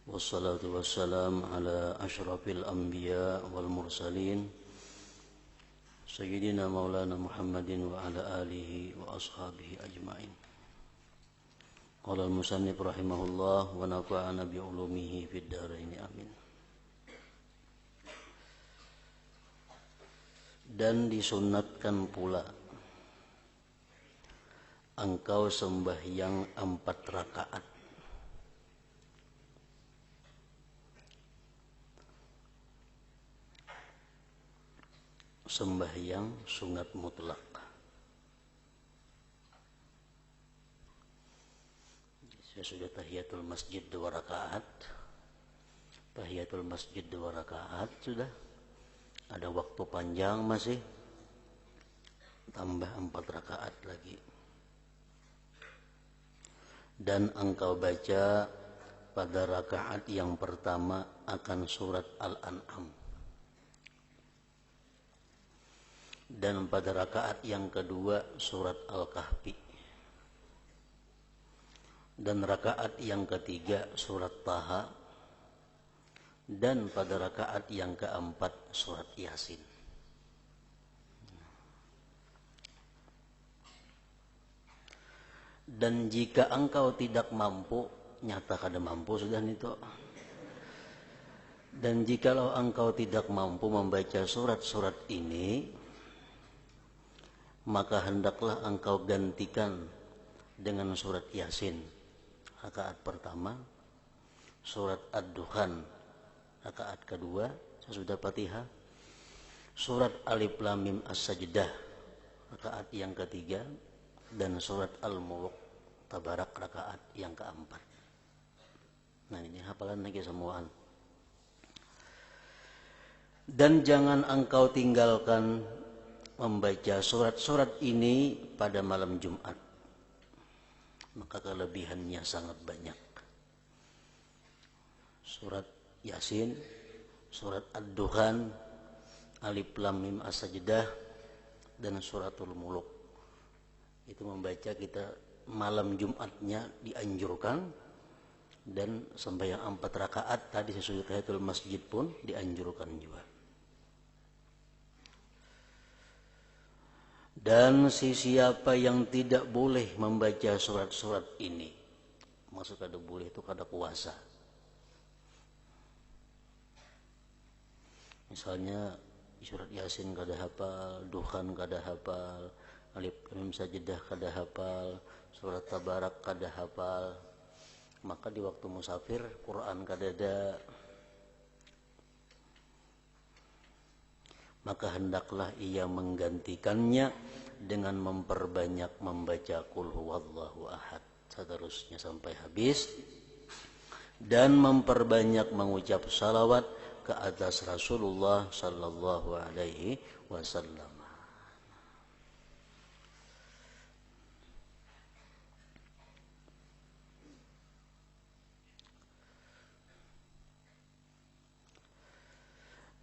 Wassalatu wassalam ala ashrafil anbiya wal mursalin Sayyidina maulana Muhammadin wa ala alihi wa ashabihi ajma'in. Qala al-musannif rahimahullah wa nafa'ana bi ulumihi fid dharain amin. Dan disunnatkan pula engkau sembahyang 4 rakaat sembahyang sunat mutlak. Saya sudah tahiyatul masjid 2 rakaat. Tahiyatul masjid 2 rakaat sudah. Ada waktu panjang masih. Tambah 4 rakaat lagi. Dan engkau baca pada rakaat yang pertama akan surat Al-An'am. Dan pada rakaat yang kedua surat Al-Kahfi. Dan rakaat yang ketiga surat Taha. Dan pada rakaat yang keempat surat Yasin. Dan jika engkau tidak mampu, nyata kada mampu sudah itu. Dan jikalau engkau tidak mampu membaca surat-surat ini, maka hendaklah engkau gantikan dengan surat Yasin rakaat pertama, surat Ad-Dukhan rakaat kedua sesudah Fatihah, surat Alif Lam Mim As-Sajdah rakaat yang ketiga, dan surat Al-Mulk Tabarak rakaat yang keempat. Nah, ini hafalan lagi semuaan. Dan jangan engkau tinggalkan membaca surat-surat ini pada malam Jumat, maka kelebihannya sangat banyak. Surat Yasin, surat Ad-Dukhan, Alif Lam Mim As-Sajdah, dan suratul Mulk. Itu membaca kita malam Jumatnya dianjurkan. Dan sembahyang 4 rakaat tadi sesudah tahiyatul masjid pun dianjurkan juga. Dan siapa yang tidak boleh membaca surat-surat ini, maksud kada boleh itu kada kuasa. Misalnya surat Yasin kada hafal, Dukhan kada hafal, Alif Lam Mim Sajdah kada hafal, surat Tabarak kada hafal, maka di waktu musafir Quran kada ada, maka hendaklah ia menggantikannya dengan memperbanyak membaca Qul Huwallahu Ahad seterusnya sampai habis, dan memperbanyak mengucap salawat ke atas Rasulullah sallallahu alaihi wasallam.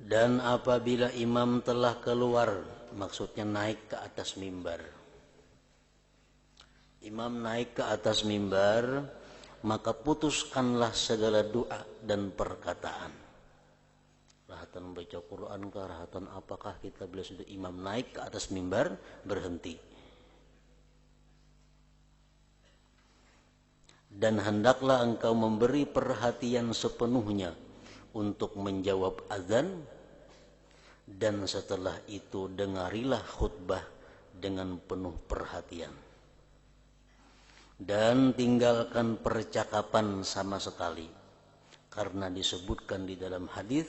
Dan apabila imam telah keluar, maksudnya naik ke atas mimbar. Imam naik ke atas mimbar, maka putuskanlah segala doa dan perkataan. Rahatan membaca Quran kah, rahatan apakah kita bila sudah imam naik ke atas mimbar, berhenti. Dan hendaklah engkau memberi perhatian sepenuhnya untuk menjawab azan, dan setelah itu dengarilah khutbah dengan penuh perhatian, dan tinggalkan percakapan sama sekali, karena disebutkan di dalam hadis,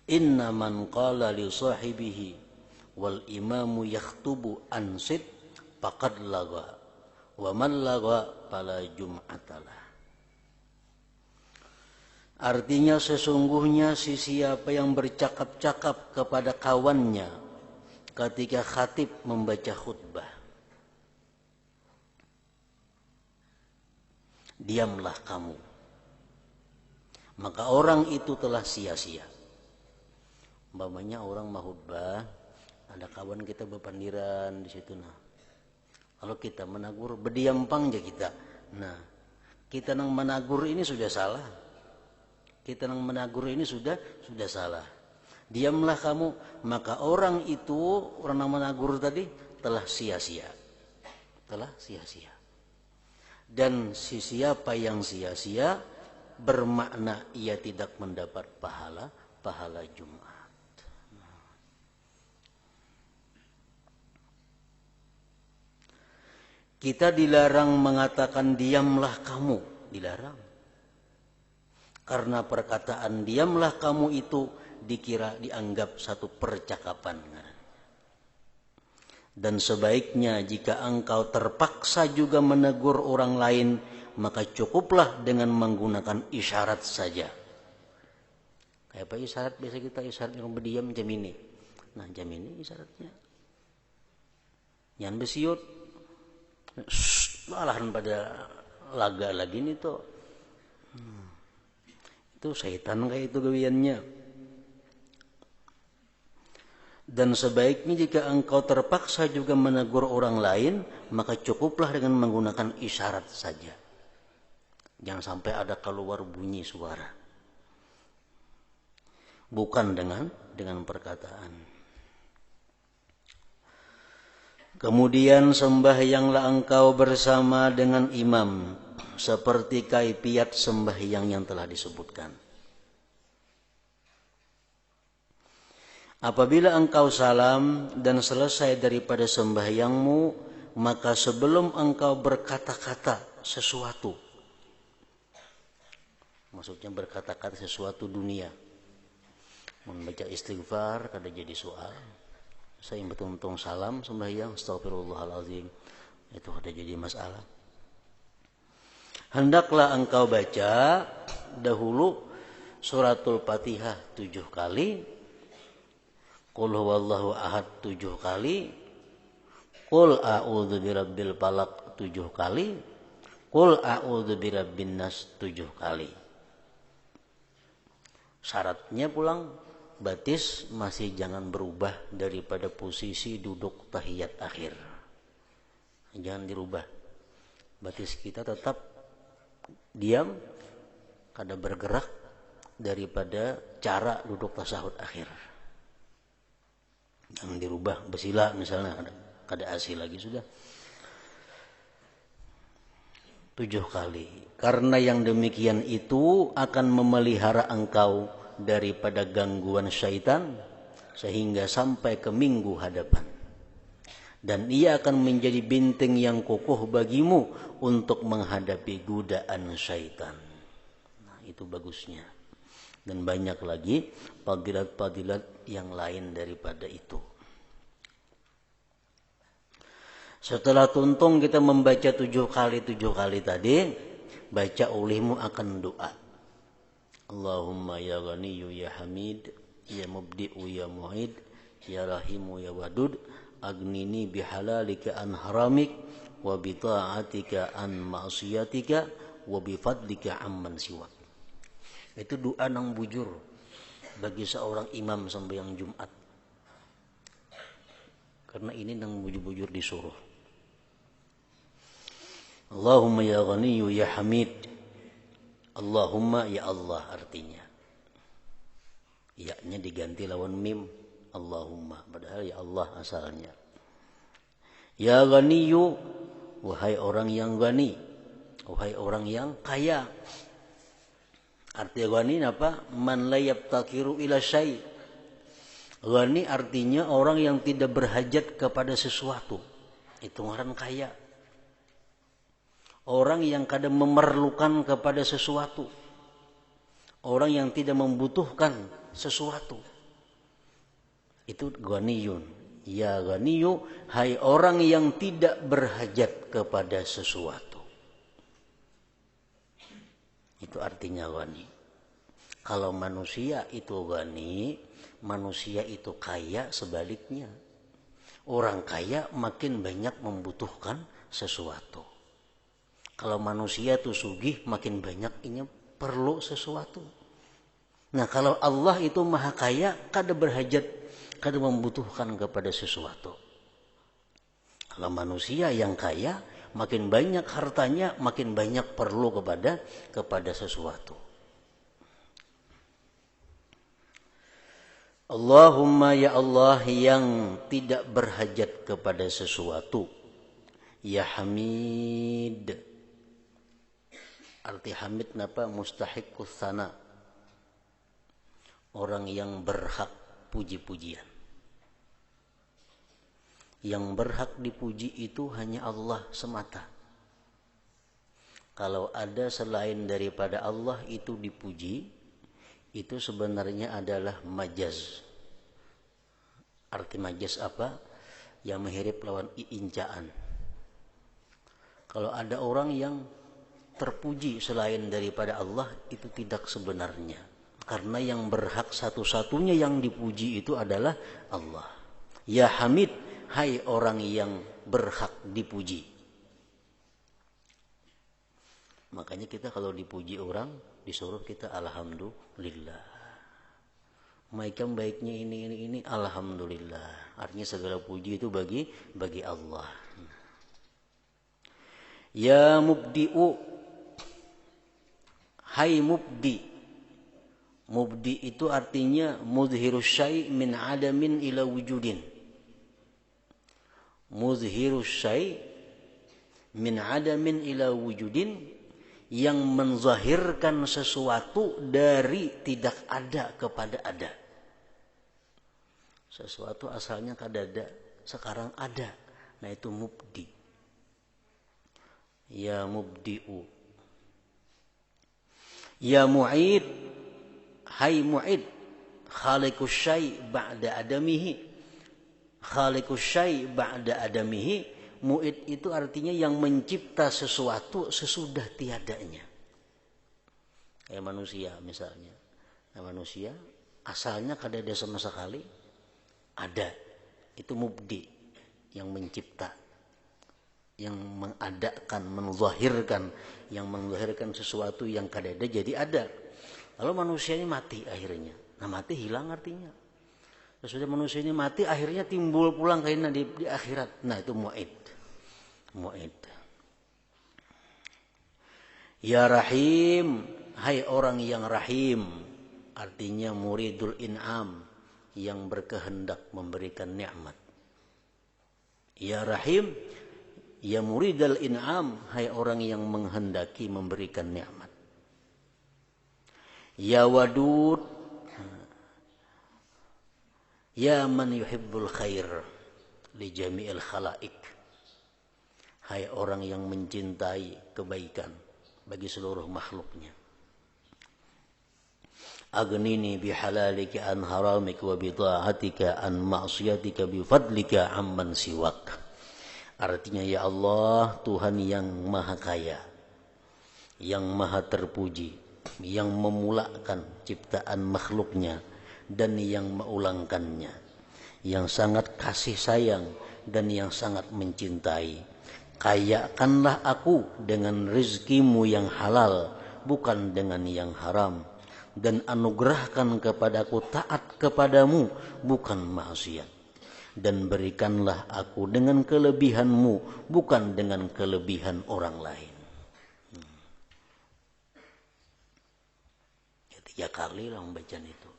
inna man qala li sahibihi wal imamu yakhtubu ansit faqad lagha wa man lagha fala jum'atalah. Artinya sesungguhnya siapa yang bercakap-cakap kepada kawannya ketika khatib membaca khutbah, diamlah kamu, maka orang itu telah sia-sia. Umpamanya orang mau khutbah, ada kawan kita berpandiran di situ, nah kalau kita menagur berdiam pang aja kita, nah kita nang menagur ini sudah salah. Kita yang menegur ini sudah salah. Diamlah kamu, maka orang itu, orang yang menegur tadi telah sia-sia. Telah sia-sia. Dan siapa yang sia-sia bermakna ia tidak mendapat pahala Jumat. Kita dilarang mengatakan diamlah kamu, dilarang. Karena perkataan diamlah kamu itu dianggap satu percakapan. Dan sebaiknya jika engkau terpaksa juga menegur orang lain, maka cukuplah dengan menggunakan isyarat saja. Kayak apa isyarat? Biasa kita isyarat yang berdiam jam ini. Nah jam ini isyaratnya. Yang besiut. Malahan pada laga lagi nih tuh. Itu setan kayak itu gawiannya. Dan sebaiknya jika engkau terpaksa juga menegur orang lain, maka cukuplah dengan menggunakan isyarat saja. Jangan sampai ada keluar bunyi suara. Bukan dengan perkataan. Kemudian sembahyanglah engkau bersama dengan imam seperti kaifiat sembahyang yang telah disebutkan. Apabila engkau salam dan selesai daripada sembahyangmu, maka sebelum engkau berkata-kata sesuatu, maksudnya berkata-kata sesuatu dunia, membaca istighfar kada jadi soal. Saya betul-betul salam sembahyang astagfirullahalazim, itu ada jadi masalah. Hendaklah engkau baca dahulu suratul Fatihah 7 kali, qul huwallahu ahad 7 kali, qul a'udzu birabbil falaq 7 kali, qul a'udzu birabbin nas 7 kali. Syaratnya pulang batis masih jangan berubah daripada posisi duduk tahiyat akhir. Jangan dirubah. Batis kita tetap diam, kada bergerak daripada cara duduk tasyahud akhir. Jangan dirubah. Bersila misalnya kada asih lagi sudah. 7 kali. Karena yang demikian itu akan memelihara engkau daripada gangguan syaitan sehingga sampai ke minggu hadapan. Dan ia akan menjadi benteng yang kokoh bagimu untuk menghadapi godaan syaitan. Nah, itu bagusnya. Dan banyak lagi fadilat-fadilat yang lain daripada itu. Setelah tuntung kita membaca 7 kali tadi, baca olehmu akan doa. Allahumma ya Ghaniyu ya Hamid, ya Mubdi'u ya Mu'id, ya Rahimu ya Wadud, agnini bihalalika an haramik, wa bita'atika an ma'asiyatika, wa bifadlika amman siwak. Itu doa nang bujur bagi seorang imam sembahyang Jumat. Karena ini nang bujur-bujur disuruh. Allahumma ya Ghaniyu ya Hamid, Allahumma ya Allah artinya. Ya-nya diganti lawan mim. Allahumma. Padahal ya Allah asalnya. Ya Ghaniyu, wahai orang yang ghani. Wahai orang yang kaya. Arti ghani apa? Man la yabtakiru ila syai'. Ghani artinya orang yang tidak berhajat kepada sesuatu. Itu orang kaya. Orang yang kadang memerlukan kepada sesuatu. Orang yang tidak membutuhkan sesuatu. Itu ghaniyun. Ya ghaniyu, hai orang yang tidak berhajat kepada sesuatu. Itu artinya ghani. Kalau manusia itu ghani, manusia itu kaya sebaliknya. Orang kaya makin banyak membutuhkan sesuatu. Kalau manusia itu sugih, makin banyak ini perlu sesuatu. Nah kalau Allah itu maha kaya, kada berhajat, kada membutuhkan kepada sesuatu. Kalau manusia yang kaya, makin banyak hartanya, makin banyak perlu kepada sesuatu. Allahumma ya Allah yang tidak berhajat kepada sesuatu. Ya Hamid. Arti Hamid napa? Mustahiqus sana. Orang yang berhak puji-pujian. Yang berhak dipuji itu hanya Allah semata. Kalau ada selain daripada Allah itu dipuji, itu sebenarnya adalah majaz. Arti majaz apa? Yang mirip lawan iincaan. Kalau ada orang yang terpuji selain daripada Allah, itu tidak sebenarnya. Karena yang berhak satu-satunya yang dipuji itu adalah Allah. Ya Hamid, hai orang yang berhak dipuji. Makanya kita kalau dipuji orang, disuruh kita alhamdulillah. Macam baiknya ini alhamdulillah. Artinya segala puji itu bagi Allah. Ya mubdi'u, hai mubdi. Mubdi itu artinya muzhirus syai' min adamin ila wujudin. Muzhirus syai' min adamin ila wujudin, yang menzahirkan sesuatu dari tidak ada kepada ada. Sesuatu asalnya kada ada, sekarang ada. Nah itu mubdi. Ya mubdi'u. Ya mu'id, hai mu'id, khaliqus syai' ba'da adamihi. Khaliqus syai' ba'da adamihi. Mu'id itu artinya yang mencipta sesuatu sesudah tiadanya. Kayak manusia misalnya. Nah, manusia asalnya kada ada sama sekali, ada. Itu mubdi, yang mencipta, yang mengadakan, yang menzahirkan sesuatu yang kada ada jadi ada. Lalu manusia ini mati akhirnya. Nah mati hilang artinya. Sesudah manusia ini mati akhirnya timbul pulang kayaknya di akhirat. Nah itu mu'id. Mu'id. Ya Rahim, hai orang yang rahim. Artinya muridul in'am, yang berkehendak memberikan nikmat. Ya Rahim, ya muridul in'am, hai orang yang menghendaki memberikan nikmat. Ya Wadud, ya man yuhibbul khair li jami'il khalaik, hai orang yang mencintai kebaikan bagi seluruh makhluknya. Aghnini bihalalika an haramika wa bita'atika an ma'siyatika bifadlika amman siwak. Artinya ya Allah, Tuhan yang maha kaya, yang maha terpuji, yang memulakan ciptaan makhluknya dan yang mengulangkannya, yang sangat kasih sayang dan yang sangat mencintai. Kayakanlah aku dengan rizkimu yang halal, bukan dengan yang haram, dan anugerahkan kepadaku taat kepadamu, bukan maksiat, dan berikanlah aku dengan kelebihanmu, bukan dengan kelebihan orang lain. 3 kali lah membaca itu.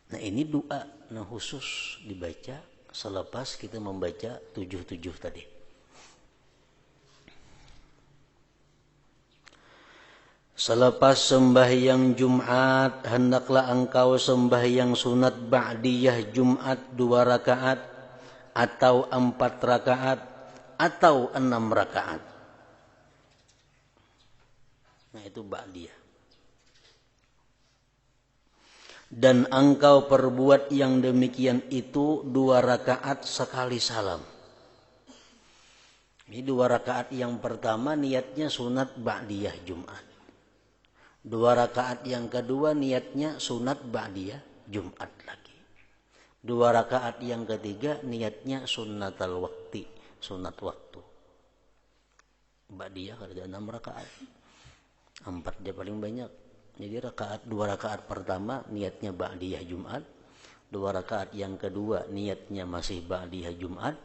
Nah ini doa khusus dibaca selepas kita membaca 77 tadi. Selepas sembahyang Jumat, hendaklah engkau sembahyang sunat ba'diyah Jumat 2 rakaat, atau 4 rakaat, atau 6 rakaat. Nah itu ba'diyah. Dan engkau perbuat yang demikian itu 2 rakaat sekali salam. Ini 2 rakaat yang pertama niatnya sunat ba'diyah Jumat. 2 rakaat yang kedua niatnya sunat ba'diyah Jumat lagi. 2 rakaat yang ketiga niatnya sunnatal waqti, sunat waktu. Ba'diyah ada 6 rakaat. 4 dia paling banyak. Jadi 2 rakaat pertama niatnya ba'diyah Jumat, 2 rakaat yang kedua niatnya masih ba'diyah Jumat.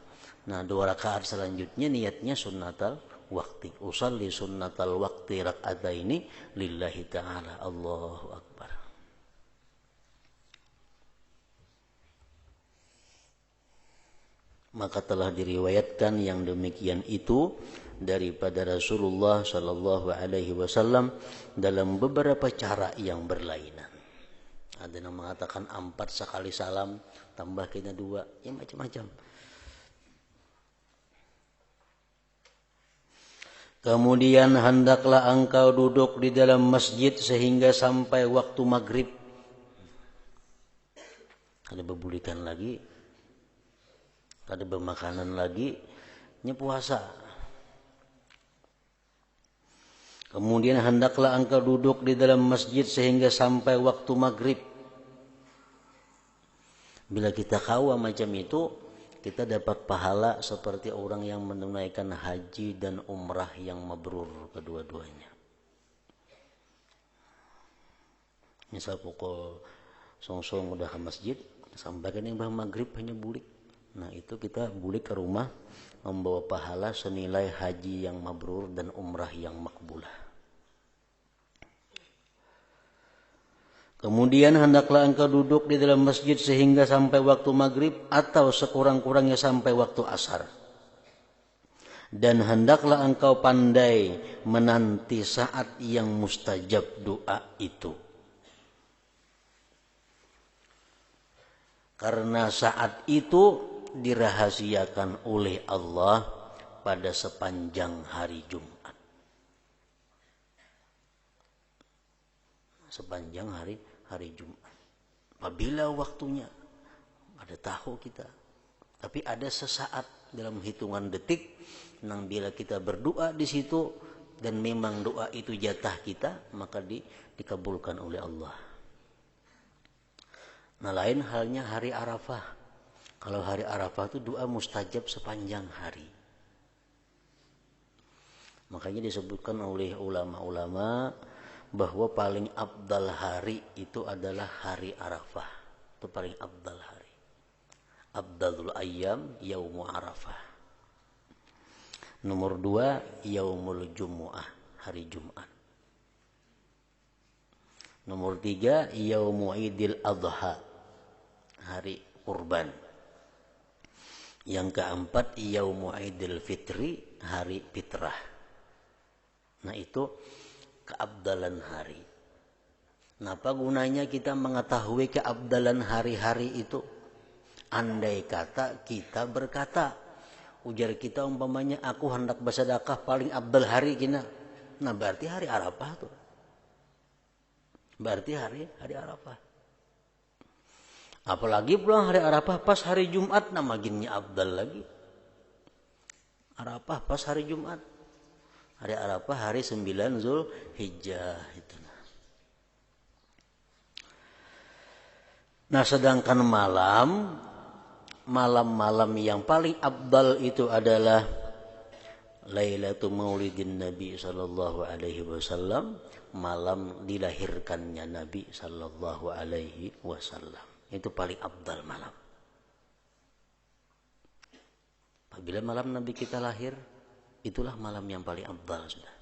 Nah 2 rakaat selanjutnya niatnya sunnatal waqti. Usalli sunnatal waqti rak'ataini lillahi ta'ala. Allahu akbar. Maka telah diriwayatkan yang demikian itu daripada Rasulullah sallallahu alaihi wasallam dalam beberapa cara yang berlainan. Ada yang mengatakan 4 sekali salam, tambah kena 2, ya macam-macam. Kemudian hendaklah engkau duduk di dalam masjid sehingga sampai waktu maghrib. Ada bebulikan lagi, ada bermakanan lagi, ini puasa. Kemudian hendaklah engkau duduk di dalam masjid sehingga sampai waktu maghrib. Bila kita khawa macam itu, kita dapat pahala seperti orang yang menunaikan haji dan umrah yang mabrur kedua-duanya. Misal pukul song-song udah ke masjid, sampai kan yang maghrib hanya bulik. Nah itu kita bulik ke rumah membawa pahala senilai haji yang mabrur dan umrah yang makbulah. Kemudian hendaklah engkau duduk di dalam masjid sehingga sampai waktu maghrib atau sekurang-kurangnya sampai waktu asar. Dan hendaklah engkau pandai menanti saat yang mustajab doa itu. Karena saat itu dirahasiakan oleh Allah pada sepanjang hari Jumat. Sepanjang hari Jumat. Apabila waktunya, ada tahu kita. Tapi ada sesaat dalam hitungan detik, yang bila kita berdoa di situ dan memang doa itu jatah kita, maka dikabulkan oleh Allah. Nah lain halnya hari Arafah. Kalau hari Arafah itu doa mustajab sepanjang hari. Makanya disebutkan oleh ulama-ulama bahwa paling afdal hari itu adalah hari Arafah. Itu paling afdal hari. Afdalul ayyam yaumu Arafah. Nomor 2 yaumul Jumu'ah, hari Jumat. Nomor 3 yaumu Idil Adha, hari kurban. Yang keempat yaumu Idil Fitri, hari fitrah. Nah itu keabdalan hari. Nah apa gunanya kita mengetahui keabdalan hari-hari itu? Andai kata kita berkata, ujar kita umpamanya aku hendak bersedekah paling abdal hari kina. Nah berarti hari Arafah tuh. Berarti hari Arafah. Apalagi pulang hari Arafah pas hari Jumat, nah makinnya abdal lagi. Arafah pas hari Jumat. Hari Arafah hari 9 Zulhijjah itu. Nah sedangkan malam-malam yang paling abdal itu adalah Lailatul Maulidin Nabi sallallahu alaihi wasallam, malam dilahirkannya Nabi sallallahu alaihi wasallam. Itu paling abdal malam. Apabila malam Nabi kita lahir, itulah malam yang paling abdal sudah.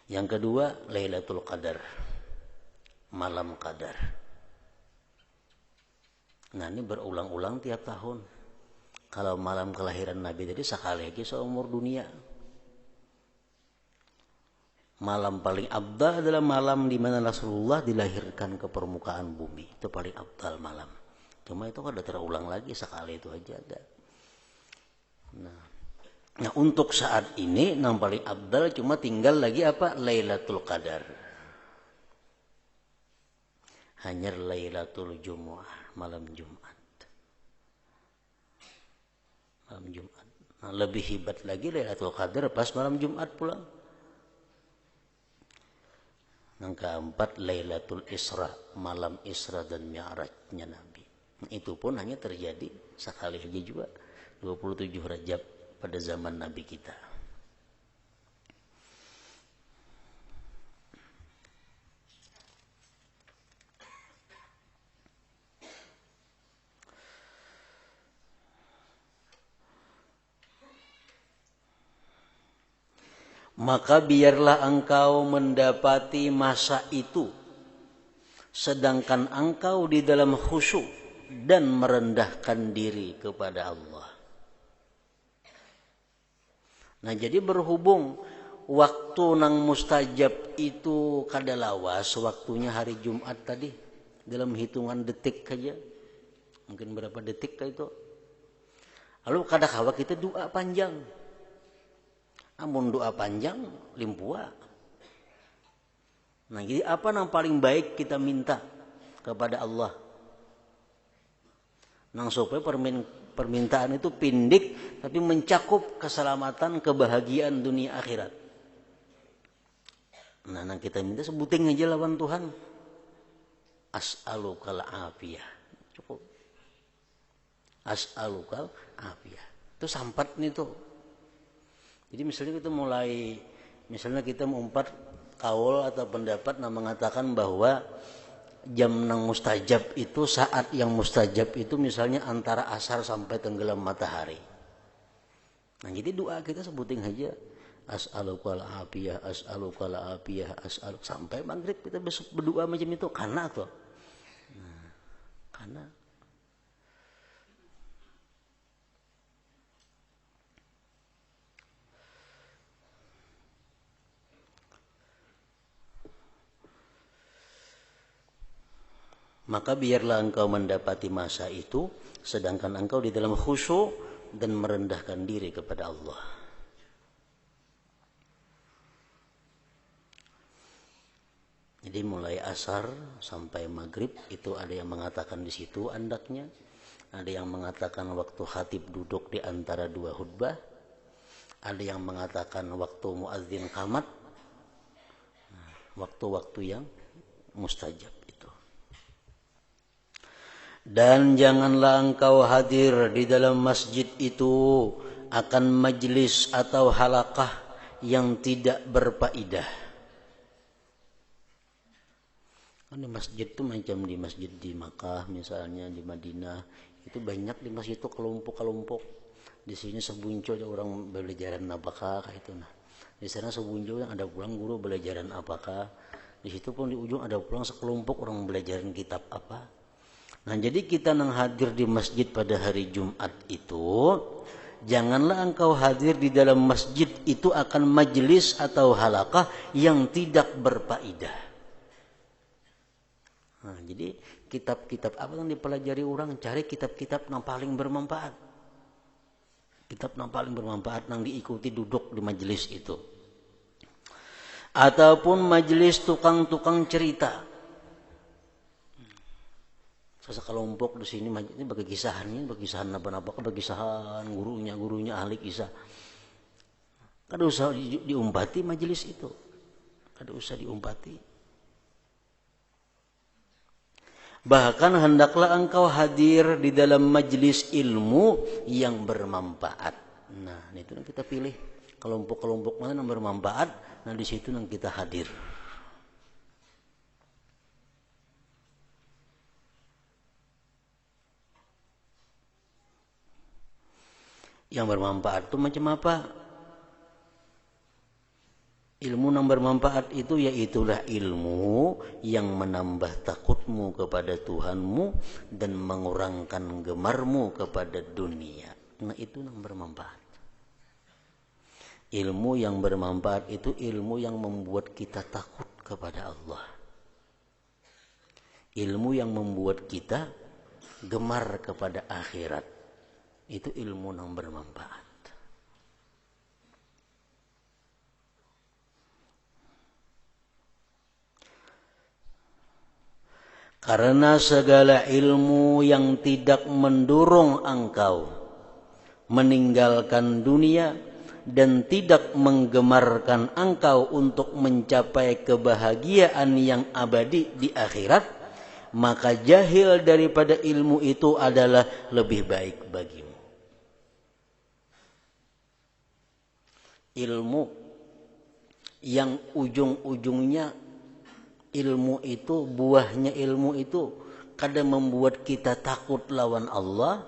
Yang kedua, Lailatul Qadar. Malam Qadar. Nah, ini berulang-ulang tiap tahun. Kalau malam kelahiran Nabi tadi sekali lagi seumur dunia. Malam paling abdal adalah malam di mana Rasulullah dilahirkan ke permukaan bumi. Itu paling abdal malam. Cuma itu kada terulang lagi, sekali itu aja ada. Nah untuk saat ini yang paling abdal cuma tinggal lagi apa? Lailatul Qadar. Hanya Lailatul Jumu'ah, malam Jumat. Malam Jumat. Nah, lebih hebat lagi Lailatul Qadar pas malam Jumat pulang. Yang keempat Lailatul Isra, malam Isra dan Mi'rajnya Nabi. Itu pun hanya terjadi sekali aja juga 27 Rajab pada zaman Nabi kita. maka biarlah engkau mendapati masa itu sedangkan engkau di dalam khusyuk dan merendahkan diri kepada Allah. Nah, jadi berhubung waktu nang mustajab itu kada lawas, waktunya hari Jumat tadi dalam hitungan detik saja, mungkin berapa detik kah itu. Lalu kada kawa kita doa panjang, amun doa panjang limpua. Nah, jadi apa yang paling baik kita minta kepada Allah? Nang supaya permintaan itu pindik tapi mencakup keselamatan, kebahagiaan dunia akhirat. Nah, nang kita minta sebutin aja lawan Tuhan. As'alukal afiyah. Cukup. As'alukal afiyah. Itu sampat nih tuh. Jadi misalnya kita mengumpat kaul atau pendapat yang mengatakan bahwa jam nang mustajab itu, saat yang mustajab itu misalnya antara asar sampai tenggelam matahari. Nah, jadi doa kita sebutin aja as'alukal afiyah, as'alukal afiyah, as'aluk sampai maghrib kita berdoa macam itu karena tuh. Nah, karena maka biarlah engkau mendapati masa itu sedangkan engkau di dalam khusyuk dan merendahkan diri kepada Allah. Jadi mulai asar sampai maghrib itu ada yang mengatakan di situ andaknya, ada yang mengatakan waktu khatib duduk di antara dua khutbah, ada yang mengatakan waktu muadzin qamat, waktu-waktu yang mustajab. Dan janganlah engkau hadir di dalam masjid itu akan majlis atau halaqah yang tidak berfaedah. Kan di masjid itu macam di masjid di Makkah misalnya, di Madinah itu banyak di masjid itu kelompok-kelompok. Di sini sebunco orang belajaran apakah itu. Nah, di sana sebunco yang ada pulang guru belajaran apakah. Di situ pun di ujung ada pulang sekelompok orang belajaran kitab apa. Nah, jadi kita yang hadir di masjid pada hari Jumat itu, janganlah engkau hadir di dalam masjid itu akan majlis atau halaqah yang tidak berfaedah. Nah, jadi kitab-kitab apa yang dipelajari orang, cari kitab-kitab yang paling bermanfaat. Kitab yang paling bermanfaat yang diikuti duduk di majlis itu. Ataupun majlis tukang-tukang cerita. Sekelompok di sini ini bagi kisahan apa-apa, bagi kisahan gurunya ahli kisah. Kada usah diumpati majelis itu. Kada usah diumpati. Bahkan hendaklah engkau hadir di dalam majelis ilmu yang bermanfaat. Nah, itu yang kita pilih. Kelompok-kelompok mana yang bermanfaat, nah di situ yang kita hadir. Yang bermanfaat itu macam apa? Ilmu yang bermanfaat itu yaitulah ilmu yang menambah takutmu kepada Tuhanmu dan mengurangkan gemarmu kepada dunia. Nah, itu yang bermanfaat. Ilmu yang bermanfaat itu ilmu yang membuat kita takut kepada Allah. Ilmu yang membuat kita gemar kepada akhirat. Itu ilmu yang bermanfaat. Karena segala ilmu yang tidak mendorong engkau meninggalkan dunia dan tidak menggemarkan engkau untuk mencapai kebahagiaan yang abadi di akhirat, maka jahil daripada ilmu itu adalah lebih baik bagimu. Ilmu yang ujung-ujungnya ilmu itu, buahnya ilmu itu kadang membuat kita takut lawan Allah,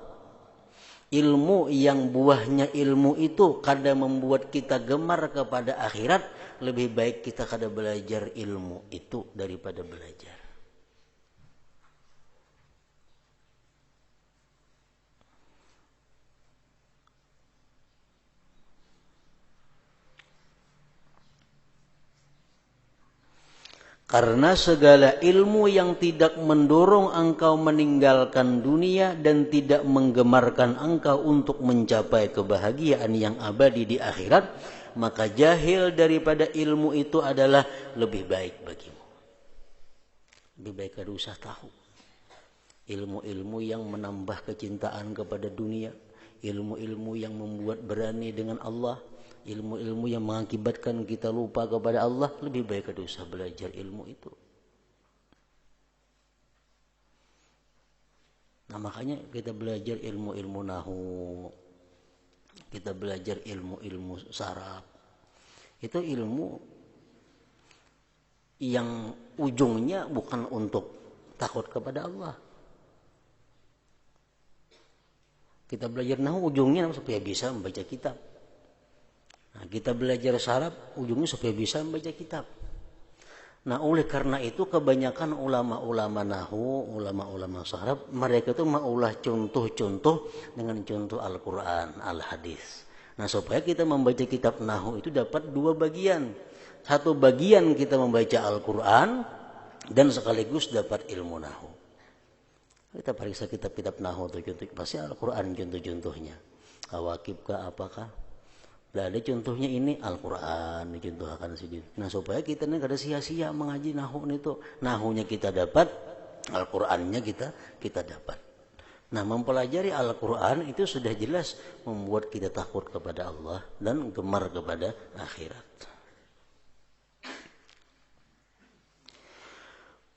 Ilmu yang buahnya ilmu itu kada membuat kita gemar kepada akhirat, lebih baik kita kada belajar ilmu itu daripada belajar. Karena segala ilmu yang tidak mendorong engkau meninggalkan dunia dan tidak menggemarkan engkau untuk mencapai kebahagiaan yang abadi di akhirat, maka jahil daripada ilmu itu adalah lebih baik bagimu. Lebih baik kada usah tahu. Ilmu-ilmu yang menambah kecintaan kepada dunia, ilmu-ilmu yang membuat berani dengan Allah, ilmu-ilmu yang mengakibatkan kita lupa kepada Allah, lebih baik kada usah belajar ilmu itu. Nah makanya kita belajar ilmu-ilmu nahu, kita belajar ilmu-ilmu saraf. Itu ilmu yang ujungnya bukan untuk takut kepada Allah. Kita belajar nahu ujungnya supaya bisa membaca kitab. Nah, kita belajar saraf ujungnya supaya bisa membaca kitab. Nah, oleh karena itu kebanyakan ulama-ulama nahu, ulama-ulama saraf, mereka itu maulah contoh-contoh dengan contoh Al-Quran, Al-Hadis. Nah, supaya kita membaca kitab nahu itu dapat dua bagian. Satu bagian kita membaca Al-Quran dan sekaligus dapat ilmu nahu. Kita periksa kitab-kitab nahu itu contoh, pasti Al-Quran contoh-contohnya. Kawakib kah apakah? Nah, ada contohnya ini Al-Quran dicontohkan sini. Nah supaya kita ini kada sia-sia mengaji nahu itu. Nahunya kita dapat, Al-Qurannya kita dapat. Nah mempelajari Al-Quran itu sudah jelas membuat kita takut kepada Allah dan gemar kepada akhirat.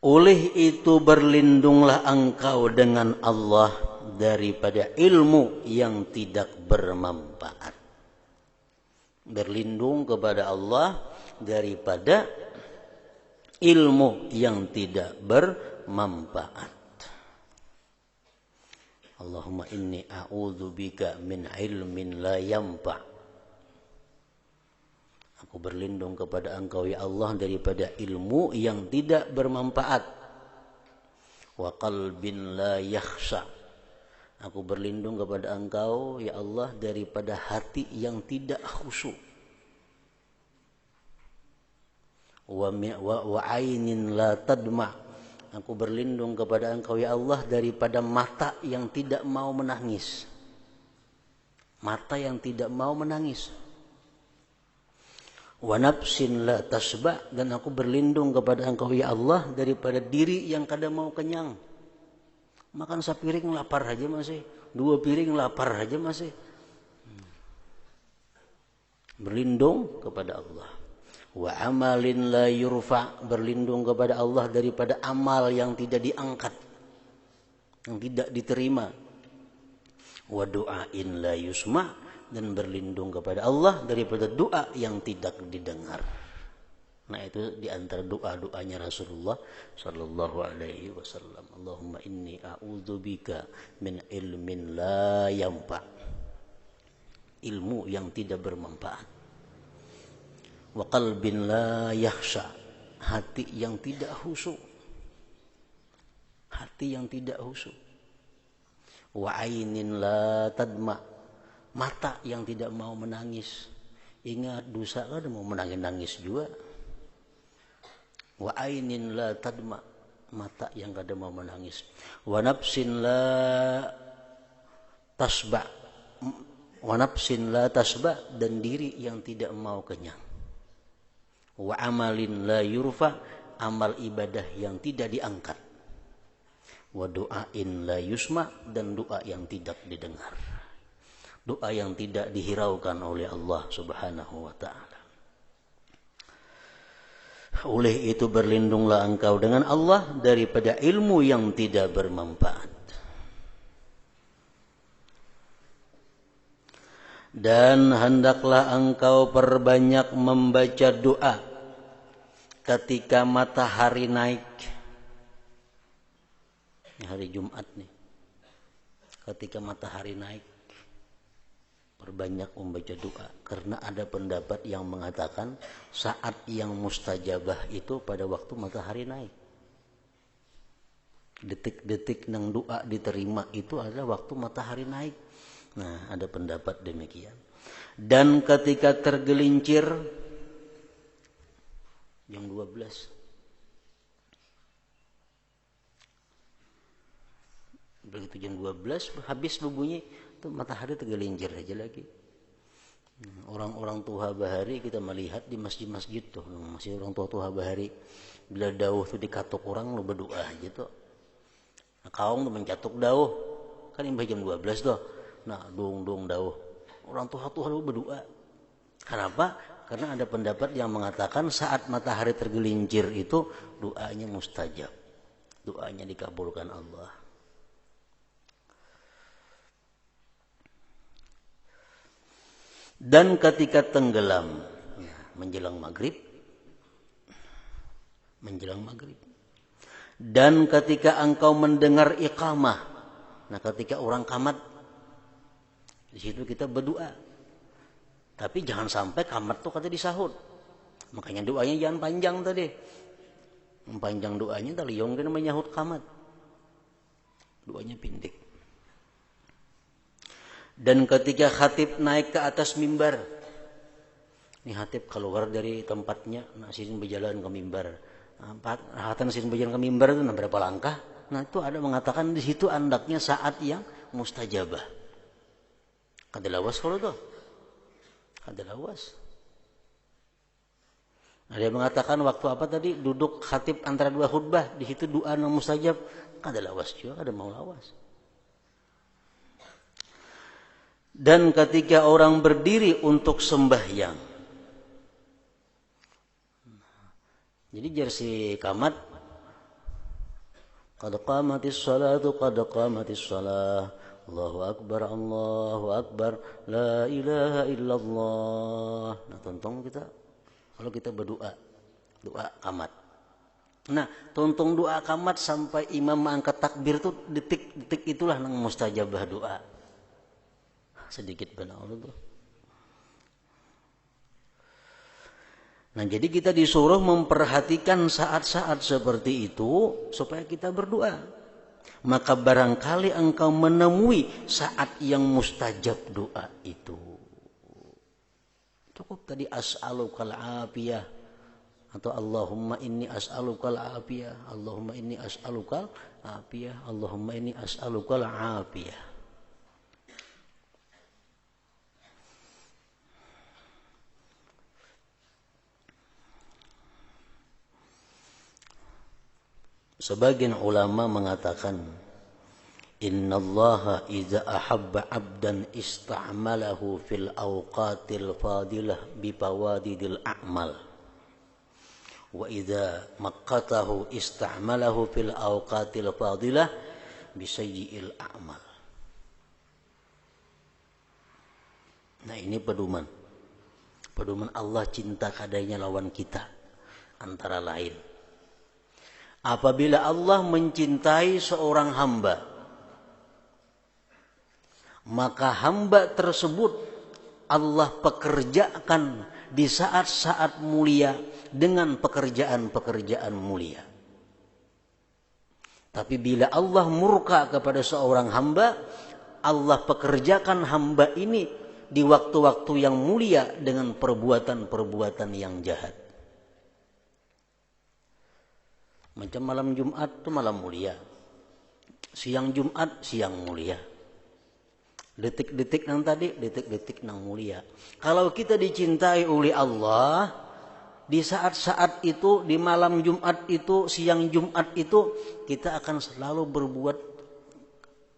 Oleh itu berlindunglah engkau dengan Allah daripada ilmu yang tidak bermanfaat. Berlindung kepada Allah daripada ilmu yang tidak bermanfaat. Allahumma inni a'udzubika min ilmin la yanfa'. Aku berlindung kepada engkau ya Allah daripada ilmu yang tidak bermanfaat. Wa qalbin la yakhsha. Aku berlindung kepada engkau ya Allah daripada hati yang tidak khusyuk. Wa ainin la tadma. Aku berlindung kepada engkau ya Allah daripada mata yang tidak mau menangis. Mata yang tidak mau menangis. Wa nafsin la tasba. Dan aku berlindung kepada engkau ya Allah daripada diri yang kada mau kenyang. Makan sepiring lapar aja masih, 2 piring lapar aja masih. Berlindung kepada Allah. Wa amalin la yurfa, berlindung kepada Allah daripada amal yang tidak diangkat, yang tidak diterima. Wa du'ain la yusma, dan berlindung kepada Allah daripada doa yang tidak didengar. Nah itu diantara doa-doanya Rasulullah Sallallahu Alaihi Wasallam. Allahumma inni a'udzubika min ilmin la yanfa', ilmu yang tidak bermanfaat. Wa qalbin la yakhsha, hati yang tidak khusyuk, hati yang tidak khusyuk. Wa ainin la tadma, mata yang tidak mau menangis. Ingat dosa kan mau menangis juga. Wa ainin la tadma, mata yang kada mau menangis. Wa nafsin la tasba, wa nafsin la tasba, dan diri yang tidak mau kenyang. Wa amalin la yurfa, amal ibadah yang tidak diangkat. Wa du'ain la yusma, dan doa yang tidak didengar. Doa yang tidak dihiraukan oleh Allah Subhanahu wa ta'ala. Oleh itu berlindunglah engkau dengan Allah daripada ilmu yang tidak bermanfaat. Dan hendaklah engkau perbanyak membaca doa ketika matahari naik. Hari Jumat nih, ketika matahari naik, Perbanyak membaca doa. Karena ada pendapat yang mengatakan saat yang mustajabah itu pada waktu matahari naik. Detik-detik nang doa diterima itu adalah waktu matahari naik. Nah, ada pendapat demikian. Dan ketika tergelincir jam 12. Begitu jam 12 habis berbunyi itu matahari tergelincir aja lagi. Orang-orang Tuha Bahari kita melihat di masjid-masjid tuh, masih orang tua Bahari bila dauh tuh dikatuk orang lu berdoa gitu. Nah, kaum tuh mencatuk dauh kan ini jam 12 tuh. Nah, dong dauh. Orang Tuha lu berdoa. Kenapa? Karena ada pendapat yang mengatakan saat matahari tergelincir itu doanya mustajab. Doanya dikabulkan Allah. Dan ketika tenggelam menjelang maghrib, dan ketika engkau mendengar iqamah, nah ketika orang qamat, di situ kita berdoa. Tapi jangan sampai qamat tuh kata disahut. Makanya doanya jangan panjang tadi. Panjang doanya tadi yang kena menyahut qamat. Doanya pendek. Dan ketika khatib naik ke atas mimbar, ini khatib keluar dari tempatnya, nasihin berjalan ke mimbar. Hatan nasihin berjalan ke mimbar itu berapa langkah? Nah itu ada mengatakan di situ andaknya saat yang mustajabah. Kadalawas kalau tuh, kadalawas. Ada yang mengatakan waktu apa tadi duduk khatib antara dua khutbah, di situ doa yang mustajab, kadalawas juga, ada mau lawas. Dan ketika orang berdiri untuk sembahyang. Jadi jersi qamat qad qamatis salatu qad qamatis salah. Allahu akbar la ilaha illallah. Nah, tonton kita kalau kita berdoa, doa qamat. Nah, tonton doa qamat sampai imam mengangkat takbir tuh detik-detik itulah nang mustajabah doa. Sedikit benar tuh. Nah, jadi kita disuruh memperhatikan saat-saat seperti itu supaya kita berdoa. Maka barangkali engkau menemui saat yang mustajab doa itu. Cukup tadi as'alukal afiyah atau Allahumma inni as'alukal afiyah, Allahumma inni as'alukal afiyah, Allahumma inni as'alukal afiyah. Sebagian ulama mengatakan innallaha idza ahabba 'abdan ista'malahu fil awqatil fadilah bi fawadidil a'mal wa idza maqqatahu ista'malahu fil awqatil fadilah bi sayyi'il a'mal. Nah, ini pedoman Allah cinta kadanya lawan kita antara lain. Apabila Allah mencintai seorang hamba, maka hamba tersebut Allah pekerjakan di saat-saat mulia dengan pekerjaan-pekerjaan mulia. Tapi bila Allah murka kepada seorang hamba, Allah pekerjakan hamba ini di waktu-waktu yang mulia dengan perbuatan-perbuatan yang jahat. Macam malam Jumat itu malam mulia. Siang Jumat siang mulia. Detik-detik nang tadi detik-detik nang mulia. Kalau kita dicintai oleh Allah, di saat-saat itu, di malam Jumat itu, siang Jumat itu, kita akan selalu berbuat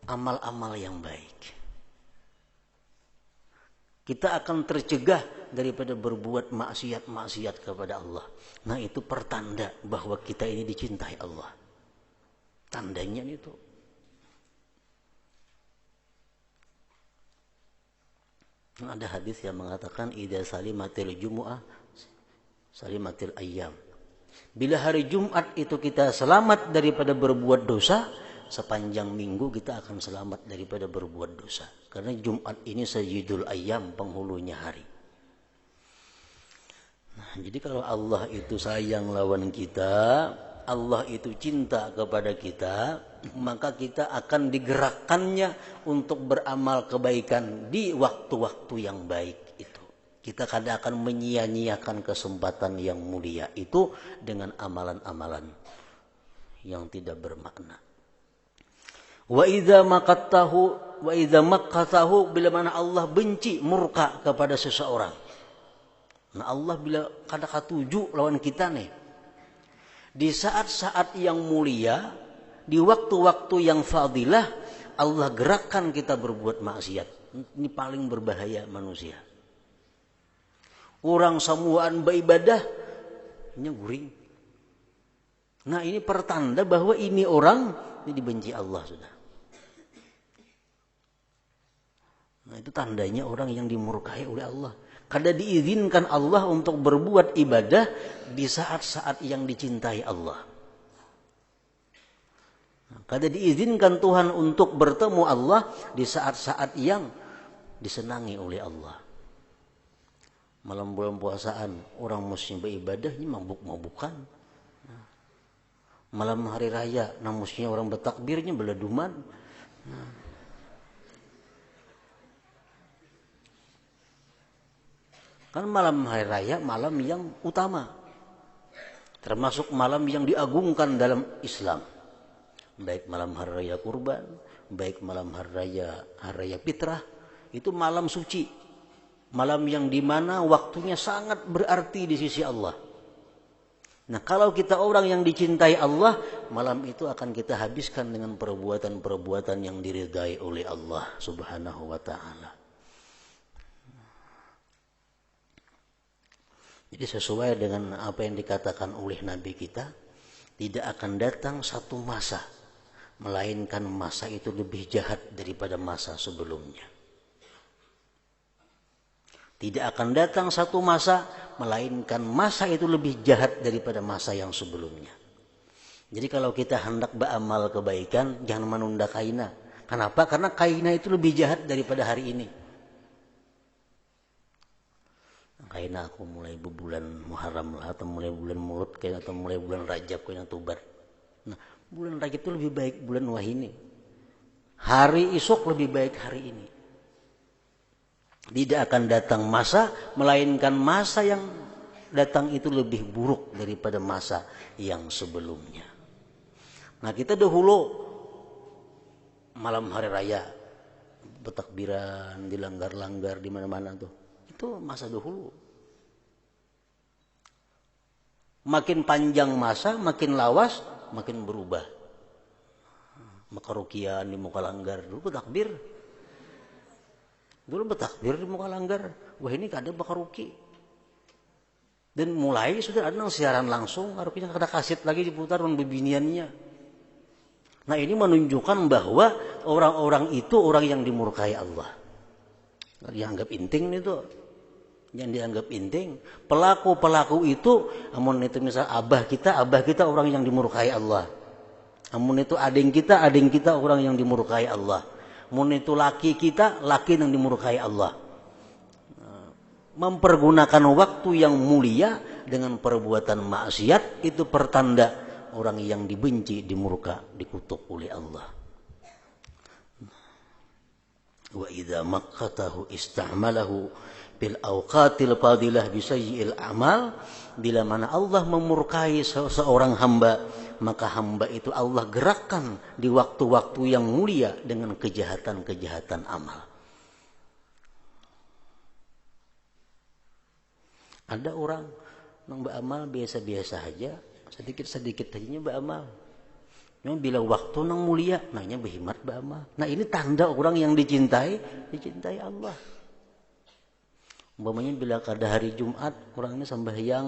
amal-amal yang baik. Kita akan tercegah daripada berbuat maksiat-maksiat kepada Allah. Nah, itu pertanda bahwa kita ini dicintai Allah. Tandanya itu. Ada hadis yang mengatakan idza salimatil jumu'ah salimatil ayyam. Bila hari Jumat itu kita selamat daripada berbuat dosa, sepanjang minggu kita akan selamat daripada berbuat dosa. Karena Jumat ini sayyidul ayyam, penghulunya hari. Nah, jadi kalau Allah itu sayang lawan kita, Allah itu cinta kepada kita, maka kita akan digerakkannya untuk beramal kebaikan di waktu-waktu yang baik itu. Kita kadang akan menyia-nyiakan kesempatan yang mulia itu dengan amalan-amalan yang tidak bermakna. Wa idza maqatahu bila mana Allah benci, murka kepada seseorang. Nah, Allah bila kada katuju lawan kita nih. Di saat-saat yang mulia, di waktu-waktu yang fadilah, Allah gerakkan kita berbuat maksiat. Ini paling berbahaya manusia. Orang samuaan beribadah, ini guring. Nah, ini pertanda bahwa ini orang ini dibenci Allah sudah. Nah, itu tandanya orang yang dimurkai oleh Allah. Kada diizinkan Allah untuk berbuat ibadah di saat-saat yang dicintai Allah. Kada diizinkan Tuhan untuk bertemu Allah di saat-saat yang disenangi oleh Allah. Malam bulan puasaan orang muslim beribadah ini mabuk-mabukan. Malam hari raya namusnya orang bertakbirnya beladuman. Kan malam hari raya malam yang utama, termasuk malam yang diagungkan dalam Islam. Baik malam hari raya kurban, baik malam hari raya fitrah, itu malam suci. Malam yang dimana waktunya sangat berarti di sisi Allah. Nah, kalau kita orang yang dicintai Allah, malam itu akan kita habiskan dengan perbuatan-perbuatan yang diridai oleh Allah Subhanahu wa ta'ala. Jadi sesuai dengan apa yang dikatakan oleh Nabi kita, tidak akan datang satu masa, melainkan masa itu lebih jahat daripada masa sebelumnya. Tidak akan datang satu masa, melainkan masa itu lebih jahat daripada masa yang sebelumnya. Jadi kalau kita hendak beramal kebaikan, jangan menunda kaina. Kenapa? Karena kaina itu lebih jahat daripada hari ini. Kaina aku mulai bulan Muharram lah, atau mulai bulan Mulut, atau mulai bulan Rajab, kayaknya Tubar. Nah, bulan Rajab itu lebih baik bulan Wahini. Hari esok lebih baik hari ini. Tidak akan datang masa, melainkan masa yang datang itu lebih buruk daripada masa yang sebelumnya. Nah, kita dahulu malam hari raya bertakbiran, dilanggar-langgar di mana-mana tuh. Itu masa dahulu. Makin panjang masa, makin lawas, makin berubah. Maka rukian di muka langgar dulu bertakbir. Dulu bertakbir di muka langgar, wah ini kada bakar ruki. Dan mulai sudah ada siaran langsung, rukinya kada kaset lagi diputar dengan bebiniannya. Nah, ini menunjukkan bahwa orang-orang itu orang yang dimurkai Allah. Dianggap inting itu, yang dianggap inting. Pelaku-pelaku itu, amun itu misal abah kita orang yang dimurkai Allah. Amun itu ading kita orang yang dimurkai Allah. Mun itu laki kita, laki yang dimurkai Allah. Mempergunakan waktu yang mulia dengan perbuatan maksiat itu pertanda orang yang dibenci, dimurka, dikutuk oleh Allah. Wa idza maqqatahu ista'malahu bil awqatil fadilah bi sayyi'il amal. Bila mana Allah memurkai seorang hamba, maka hamba itu Allah gerakkan di waktu-waktu yang mulia dengan kejahatan-kejahatan amal. Ada orang yang beramal biasa-biasa aja, sedikit-sedikit aja beramal. Yang bila waktu nang mulia, nanya berhikmat beramal. Nah, ini tanda orang yang dicintai Allah. Umpamanya bila kada hari Jumat, orang ini sembahyang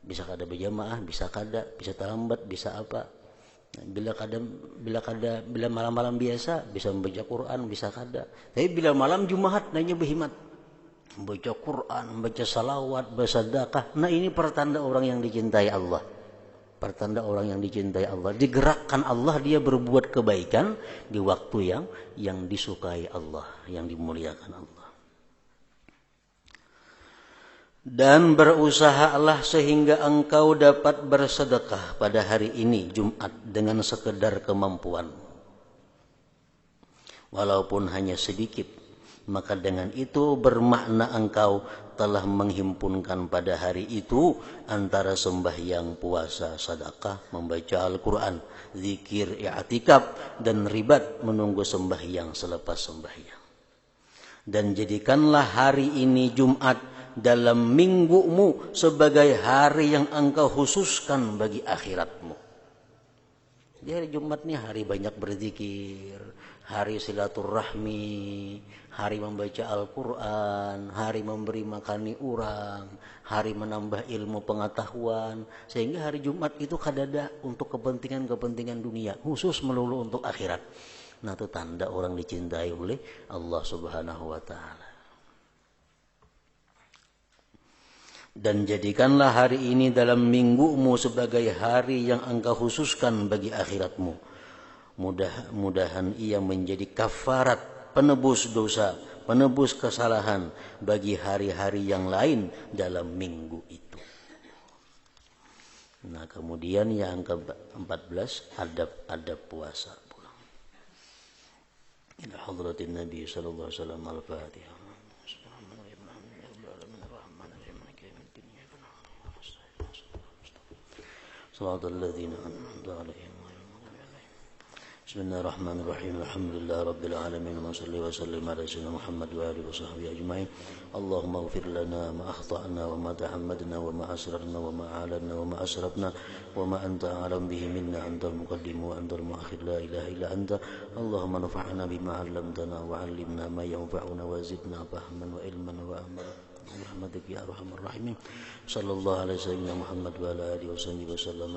bisa kada berjamaah, bisa kada, bisa terlambat, bisa apa. Bila malam-malam biasa bisa membaca Quran, bisa kada. Tapi bila malam Jumat nanya berhikmat. Membaca Quran, membaca salawat, bersedekah. Nah, ini pertanda orang yang dicintai Allah. pertanda orang yang dicintai Allah. Digerakkan Allah, dia berbuat kebaikan di waktu yang disukai Allah, yang dimuliakan Allah. Dan berusahalah sehingga engkau dapat bersedekah pada hari ini Jumat dengan sekedar kemampuan, walaupun hanya sedikit, maka dengan itu bermakna engkau telah menghimpunkan pada hari itu antara sembahyang, puasa, sedekah, membaca Al-Quran, zikir, i'tikaf, dan ribat menunggu sembahyang selepas sembahyang. Dan jadikanlah hari ini Jumat dalam minggumu sebagai hari yang engkau khususkan bagi akhiratmu. Di hari Jumat ini hari banyak berzikir, hari silaturahmi, hari membaca Al-Quran, hari memberi makani orang, hari menambah ilmu pengetahuan. Sehingga hari Jumat itu kadada untuk kepentingan-kepentingan dunia, khusus melulu untuk akhirat. Nah, itu tanda orang dicintai oleh Allah Subhanahu wa Ta'ala. Dan jadikanlah hari ini dalam minggumu sebagai hari yang engkau khususkan bagi akhiratmu. Mudah-mudahan ia menjadi kafarat, penebus dosa, penebus kesalahan bagi hari-hari yang lain dalam minggu itu. Nah, kemudian yang ke-14, adab-adab puasa pulang. Ila hadratin Nabi sallallahu alaihi wasallam, Al-Fatihah. صراط الذين أنعمت عليهم غير المغضوب عليهم. بسم الله الرحمن الرحيم. الحمد لله رب العالمين، وصلي وسلم على سيدنا محمد وآله وصحبه أجمعين. اللهم اغفر لنا ما أخطأنا وما تعمدنا وما أسررنا وما أعلنا وما أسرفنا وما أنت أعلم به منا. أنت المقدم وأنت المؤخر، لا إله إلا أنت. اللهم نفعنا بما علمتنا وعلمنا ما ينفعنا وزدنا فهما وعلما وأملا برحمتك يا أرحم الراحمين. صلى الله على سيدنا محمد وعلى آله وصحبه وسلم.